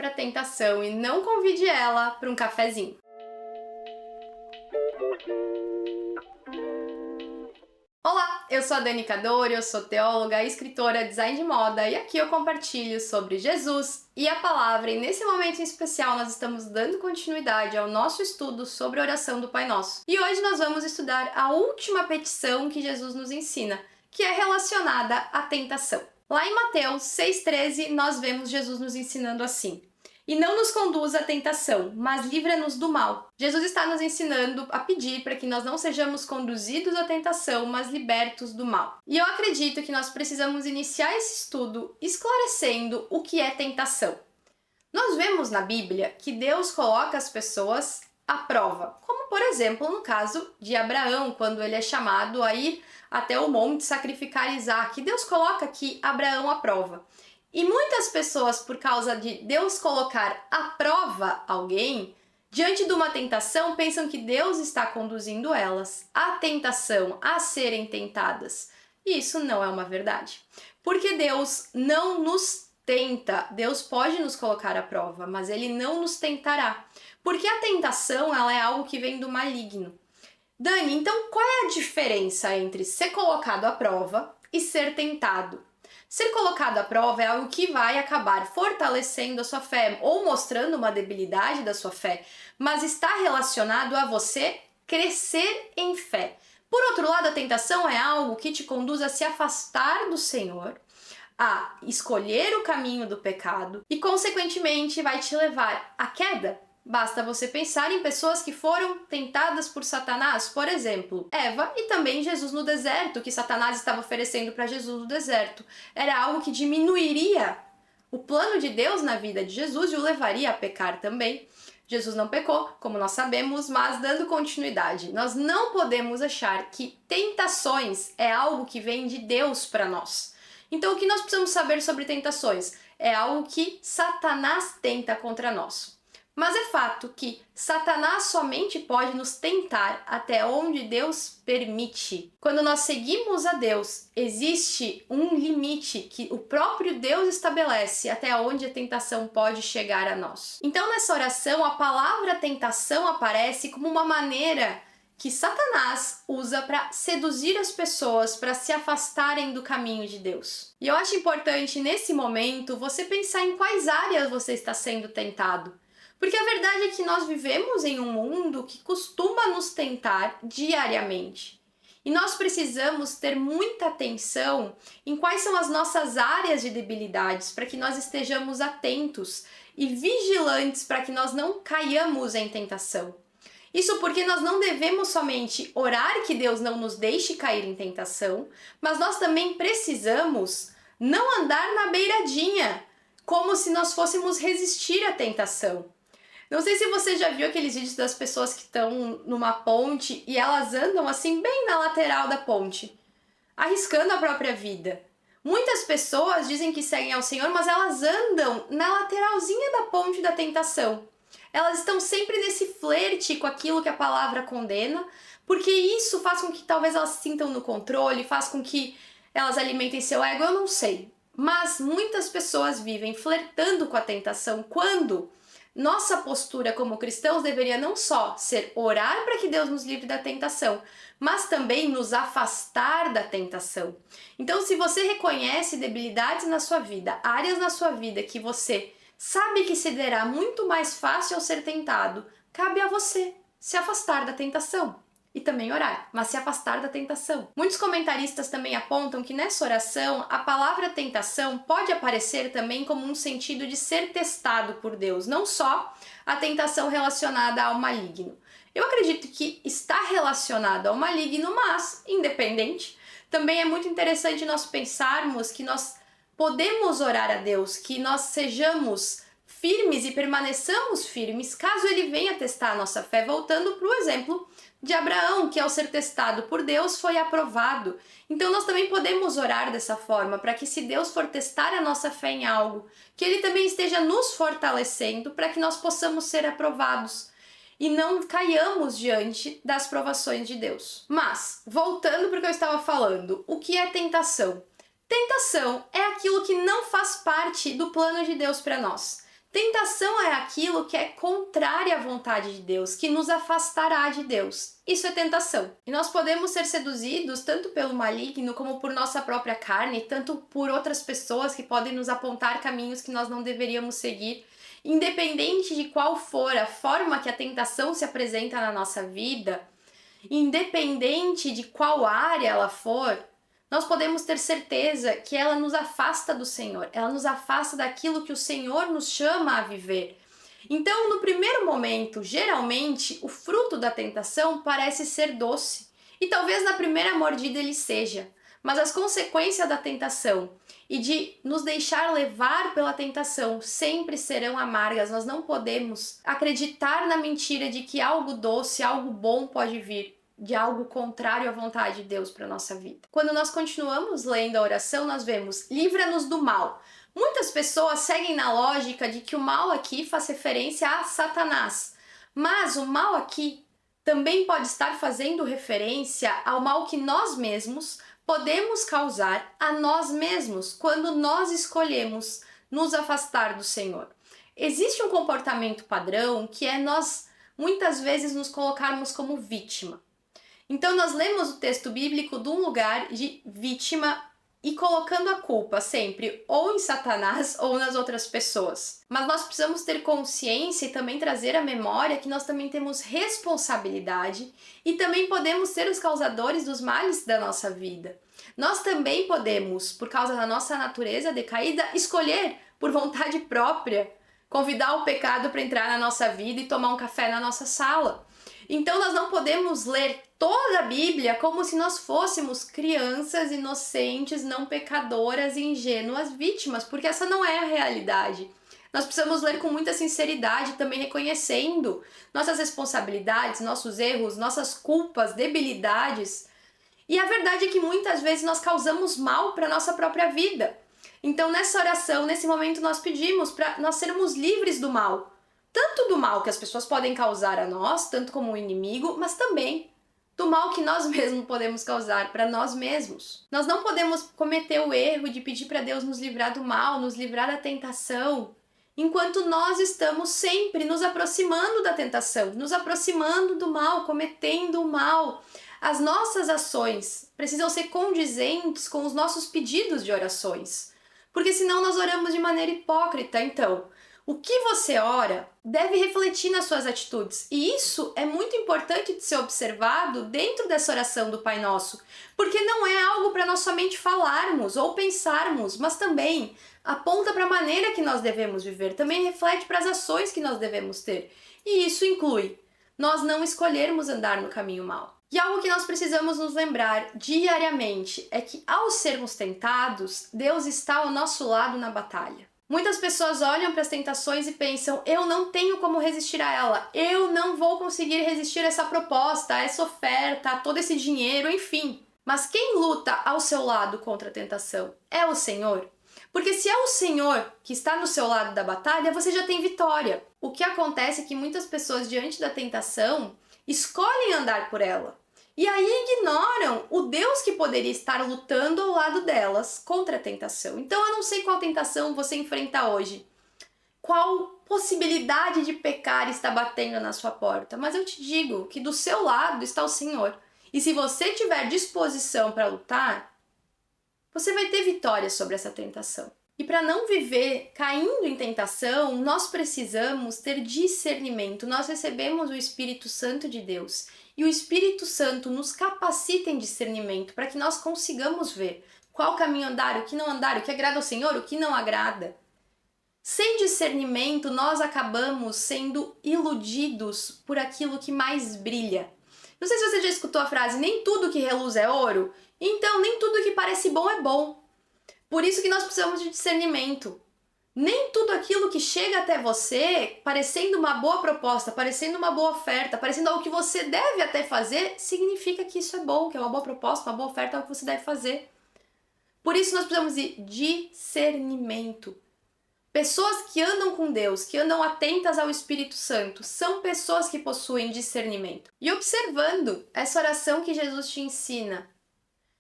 para tentação e não convide ela para um cafezinho. Olá, eu sou a Dani Cadori, eu sou teóloga, escritora, design de moda e aqui eu compartilho sobre Jesus e a palavra, e nesse momento em especial nós estamos dando continuidade ao nosso estudo sobre a oração do Pai Nosso. E hoje nós vamos estudar a última petição que Jesus nos ensina, que é relacionada à tentação. Lá em Mateus 6,13 nós vemos Jesus nos ensinando assim: e não nos conduza à tentação, mas livra-nos do mal. Jesus está nos ensinando a pedir para que nós não sejamos conduzidos à tentação, mas libertos do mal. E eu acredito que nós precisamos iniciar esse estudo esclarecendo o que é tentação. Nós vemos na Bíblia que Deus coloca as pessoas à prova, como por exemplo no caso de Abraão, quando ele é chamado a ir até o monte sacrificar Isaque. Deus coloca aqui Abraão à prova. E muitas pessoas, por causa de Deus colocar à prova alguém, diante de uma tentação, pensam que Deus está conduzindo elas à tentação, a serem tentadas. E isso não é uma verdade. Porque Deus não nos tenta. Deus pode nos colocar à prova, mas Ele não nos tentará. Porque a tentação, ela é algo que vem do maligno. Dani, então qual é a diferença entre ser colocado à prova e ser tentado? Ser colocado à prova é algo que vai acabar fortalecendo a sua fé ou mostrando uma debilidade da sua fé, mas está relacionado a você crescer em fé. Por outro lado, a tentação é algo que te conduz a se afastar do Senhor, a escolher o caminho do pecado e, consequentemente, vai te levar à queda. Basta você pensar em pessoas que foram tentadas por Satanás, por exemplo, Eva e também Jesus no deserto, que Satanás estava oferecendo para Jesus no deserto. Era algo que diminuiria o plano de Deus na vida de Jesus e o levaria a pecar também. Jesus não pecou, como nós sabemos, mas dando continuidade, nós não podemos achar que tentações é algo que vem de Deus para nós. Então, o que nós precisamos saber sobre tentações? É algo que Satanás tenta contra nós. Mas é fato que Satanás somente pode nos tentar até onde Deus permite. Quando nós seguimos a Deus, existe um limite que o próprio Deus estabelece até onde a tentação pode chegar a nós. Então, nessa oração, a palavra tentação aparece como uma maneira que Satanás usa para seduzir as pessoas para se afastarem do caminho de Deus. E eu acho importante, nesse momento, você pensar em quais áreas você está sendo tentado. Porque a verdade é que nós vivemos em um mundo que costuma nos tentar diariamente. E nós precisamos ter muita atenção em quais são as nossas áreas de debilidades para que nós estejamos atentos e vigilantes para que nós não caiamos em tentação. Isso porque nós não devemos somente orar que Deus não nos deixe cair em tentação, mas nós também precisamos não andar na beiradinha, como se nós fôssemos resistir à tentação. Não sei se você já viu aqueles vídeos das pessoas que estão numa ponte e elas andam assim bem na lateral da ponte, arriscando a própria vida. Muitas pessoas dizem que seguem ao Senhor, mas elas andam na lateralzinha da ponte da tentação. Elas estão sempre nesse flerte com aquilo que a palavra condena, porque isso faz com que talvez elas se sintam no controle, faz com que elas alimentem seu ego, eu não sei. Mas muitas pessoas vivem flertando com a tentação quando nossa postura como cristãos deveria não só ser orar para que Deus nos livre da tentação, mas também nos afastar da tentação. Então, se você reconhece debilidades na sua vida, áreas na sua vida que você sabe que se dará muito mais fácil ao ser tentado, cabe a você se afastar da tentação. E também orar, mas se afastar da tentação. Muitos comentaristas também apontam que nessa oração a palavra tentação pode aparecer também como um sentido de ser testado por Deus, não só a tentação relacionada ao maligno. Eu acredito que está relacionado ao maligno, mas independente. Também é muito interessante nós pensarmos que nós podemos orar a Deus, que nós sejamos firmes e permaneçamos firmes caso Ele venha testar a nossa fé, voltando para o exemplo de Abraão, que ao ser testado por Deus foi aprovado. Então nós também podemos orar dessa forma, para que se Deus for testar a nossa fé em algo, que Ele também esteja nos fortalecendo para que nós possamos ser aprovados e não caiamos diante das provações de Deus. Mas, voltando para o que eu estava falando, o que é tentação? Tentação é aquilo que não faz parte do plano de Deus para nós. Tentação é aquilo que é contrário à vontade de Deus, que nos afastará de Deus. Isso é tentação. E nós podemos ser seduzidos tanto pelo maligno como por nossa própria carne, tanto por outras pessoas que podem nos apontar caminhos que nós não deveríamos seguir. Independente de qual for a forma que a tentação se apresenta na nossa vida, independente de qual área ela for, nós podemos ter certeza que ela nos afasta do Senhor, ela nos afasta daquilo que o Senhor nos chama a viver. Então, no primeiro momento, geralmente, o fruto da tentação parece ser doce, e talvez na primeira mordida ele seja, mas as consequências da tentação e de nos deixar levar pela tentação sempre serão amargas. Nós não podemos acreditar na mentira de que algo doce, algo bom pode vir de algo contrário à vontade de Deus para a nossa vida. Quando nós continuamos lendo a oração, nós vemos: livra-nos do mal. Muitas pessoas seguem na lógica de que o mal aqui faz referência a Satanás, mas o mal aqui também pode estar fazendo referência ao mal que nós mesmos podemos causar a nós mesmos quando nós escolhemos nos afastar do Senhor. Existe um comportamento padrão que é nós muitas vezes nos colocarmos como vítima. Então nós lemos o texto bíblico de um lugar de vítima e colocando a culpa sempre ou em Satanás ou nas outras pessoas. Mas nós precisamos ter consciência e também trazer à memória que nós também temos responsabilidade e também podemos ser os causadores dos males da nossa vida. Nós também podemos, por causa da nossa natureza decaída, escolher por vontade própria convidar o pecado para entrar na nossa vida e tomar um café na nossa sala. Então nós não podemos ler toda a Bíblia como se nós fôssemos crianças inocentes, não pecadoras e ingênuas vítimas, porque essa não é a realidade. Nós precisamos ler com muita sinceridade, também reconhecendo nossas responsabilidades, nossos erros, nossas culpas, debilidades. E a verdade é que muitas vezes nós causamos mal para a nossa própria vida. Então nessa oração, nesse momento, nós pedimos para nós sermos livres do mal. Tanto do mal que as pessoas podem causar a nós, tanto como o inimigo, mas também do mal que nós mesmos podemos causar para nós mesmos. Nós não podemos cometer o erro de pedir para Deus nos livrar do mal, nos livrar da tentação, enquanto nós estamos sempre nos aproximando da tentação, nos aproximando do mal, cometendo o mal. As nossas ações precisam ser condizentes com os nossos pedidos de orações, porque senão nós oramos de maneira hipócrita. Então, o que você ora deve refletir nas suas atitudes. E isso é muito importante de ser observado dentro dessa oração do Pai Nosso, porque não é algo para nós somente falarmos ou pensarmos, mas também aponta para a maneira que nós devemos viver, também reflete para as ações que nós devemos ter. E isso inclui nós não escolhermos andar no caminho mau. E algo que nós precisamos nos lembrar diariamente é que, ao sermos tentados, Deus está ao nosso lado na batalha. Muitas pessoas olham para as tentações e pensam: eu não tenho como resistir a ela, eu não vou conseguir resistir a essa proposta, a essa oferta, a todo esse dinheiro, enfim. Mas quem luta ao seu lado contra a tentação? É o Senhor. Porque se é o Senhor que está no seu lado da batalha, você já tem vitória. O que acontece é que muitas pessoas, diante da tentação, escolhem andar por ela. E aí ignoram o Deus que poderia estar lutando ao lado delas contra a tentação. Então eu não sei qual tentação você enfrenta hoje. Qual possibilidade de pecar está batendo na sua porta. Mas eu te digo que do seu lado está o Senhor. E se você tiver disposição para lutar, você vai ter vitória sobre essa tentação. E para não viver caindo em tentação, nós precisamos ter discernimento. Nós recebemos o Espírito Santo de Deus. E o Espírito Santo nos capacita em discernimento para que nós consigamos ver qual caminho andar, o que não andar, o que agrada ao Senhor, o que não agrada. Sem discernimento, nós acabamos sendo iludidos por aquilo que mais brilha. Não sei se você já escutou a frase: nem tudo que reluz é ouro. Então, nem tudo que parece bom é bom. Por isso que nós precisamos de discernimento. Nem tudo aquilo que chega até você, parecendo uma boa proposta, parecendo uma boa oferta, parecendo algo que você deve até fazer, significa que isso é bom, que é uma boa proposta, uma boa oferta, é algo que você deve fazer. Por isso nós precisamos de discernimento. Pessoas que andam com Deus, que andam atentas ao Espírito Santo, são pessoas que possuem discernimento. E observando essa oração que Jesus te ensina,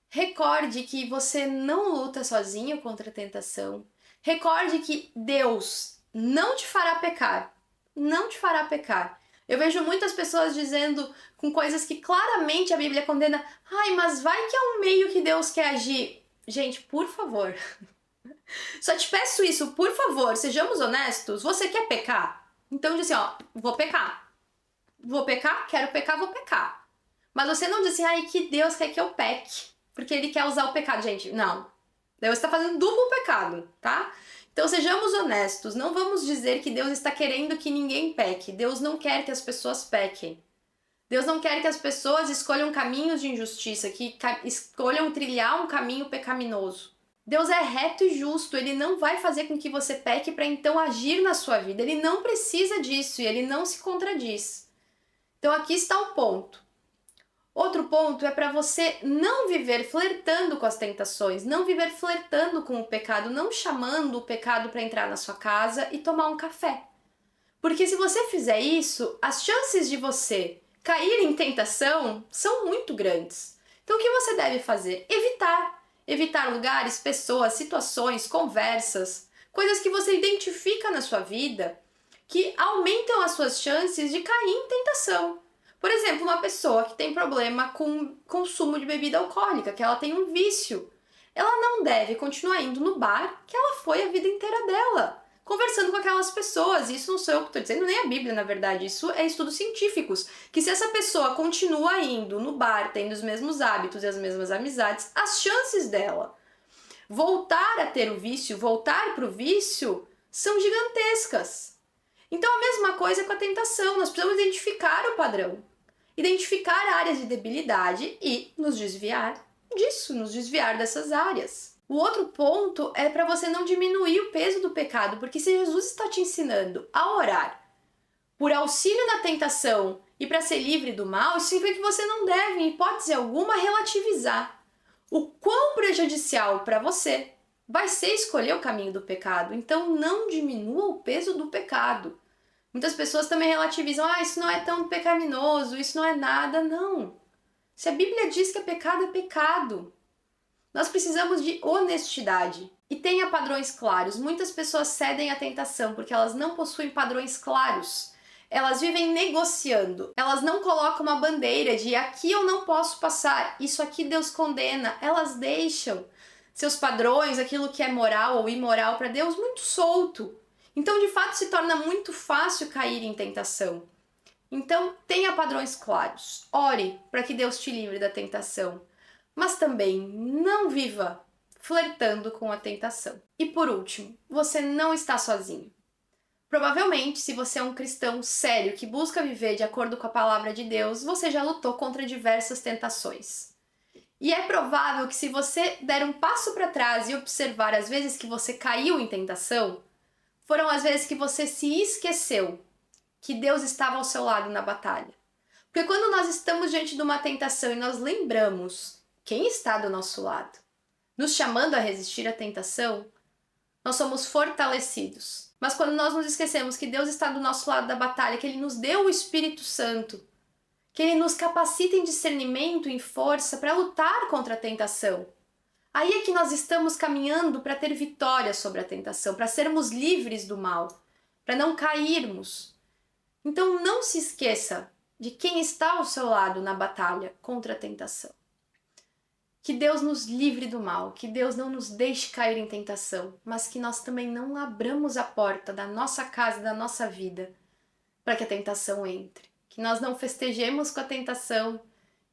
recorde que você não luta sozinho contra a tentação. Recorde que Deus não te fará pecar. Não te fará pecar. Eu vejo muitas pessoas dizendo com coisas que claramente a Bíblia condena. Ai, mas vai que é um meio que Deus quer agir. Gente, por favor. Só te peço isso, por favor, sejamos honestos. Você quer pecar? Então diz assim, ó, vou pecar. Vou pecar? Quero pecar, vou pecar. Mas você não diz assim, ai, que Deus quer que eu peque. Porque ele quer usar o pecado. Gente, não. Deus está fazendo duplo pecado, tá? Então sejamos honestos, não vamos dizer que Deus está querendo que ninguém peque. Deus não quer que as pessoas pequem. Deus não quer que as pessoas escolham caminhos de injustiça, que escolham trilhar um caminho pecaminoso. Deus é reto e justo, ele não vai fazer com que você peque para então agir na sua vida. Ele não precisa disso e ele não se contradiz. Então aqui está o ponto. Outro ponto é para você não viver flertando com as tentações, não viver flertando com o pecado, não chamando o pecado para entrar na sua casa e tomar um café. Porque se você fizer isso, as chances de você cair em tentação são muito grandes. Então o que você deve fazer? Evitar. Evitar lugares, pessoas, situações, conversas, coisas que você identifica na sua vida que aumentam as suas chances de cair em tentação. Por exemplo, uma pessoa que tem problema com consumo de bebida alcoólica, que ela tem um vício, ela não deve continuar indo no bar que ela foi a vida inteira dela, conversando com aquelas pessoas. Isso não sou eu que estou dizendo, nem a Bíblia, na verdade, isso é estudos científicos, que se essa pessoa continua indo no bar, tendo os mesmos hábitos e as mesmas amizades, as chances dela voltar a ter o vício, voltar para o vício, são gigantescas. Então a mesma coisa com a tentação, nós precisamos identificar o padrão, identificar áreas de debilidade e nos desviar disso, nos desviar dessas áreas. O outro ponto é para você não diminuir o peso do pecado, porque se Jesus está te ensinando a orar por auxílio na tentação e para ser livre do mal, isso significa que você não deve, em hipótese alguma, relativizar o quão prejudicial para você vai ser escolher o caminho do pecado. Então não diminua o peso do pecado. Muitas pessoas também relativizam, isso não é tão pecaminoso, isso não é nada. Não. Se a Bíblia diz que é pecado, nós precisamos de honestidade. E tenha padrões claros. Muitas pessoas cedem à tentação porque elas não possuem padrões claros. Elas vivem negociando. Elas não colocam uma bandeira de aqui eu não posso passar, isso aqui Deus condena. Elas deixam seus padrões, aquilo que é moral ou imoral para Deus, muito solto. Então, de fato, se torna muito fácil cair em tentação. Então, tenha padrões claros. Ore para que Deus te livre da tentação. Mas também não viva flertando com a tentação. E por último, você não está sozinho. Provavelmente, se você é um cristão sério que busca viver de acordo com a palavra de Deus, você já lutou contra diversas tentações. E é provável que se você der um passo para trás e observar as vezes que você caiu em tentação, foram as vezes que você se esqueceu que Deus estava ao seu lado na batalha. Porque quando nós estamos diante de uma tentação e nós lembramos quem está do nosso lado, nos chamando a resistir à tentação, nós somos fortalecidos. Mas quando nós nos esquecemos que Deus está do nosso lado da batalha, que Ele nos deu o Espírito Santo, que Ele nos capacita em discernimento, em força para lutar contra a tentação. Aí é que nós estamos caminhando para ter vitória sobre a tentação, para sermos livres do mal, para não cairmos. Então não se esqueça de quem está ao seu lado na batalha contra a tentação. Que Deus nos livre do mal, que Deus não nos deixe cair em tentação, mas que nós também não abramos a porta da nossa casa, da nossa vida, para que a tentação entre. Que nós não festejemos com a tentação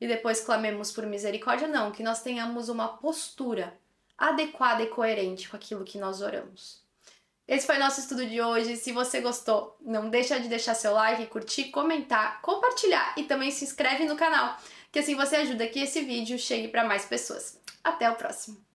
e depois clamemos por misericórdia, não. Que nós tenhamos uma postura adequada e coerente com aquilo que nós oramos. Esse foi o nosso estudo de hoje. Se você gostou, não deixa de deixar seu like, curtir, comentar, compartilhar e também se inscreve no canal, que assim você ajuda que esse vídeo chegue para mais pessoas. Até o próximo!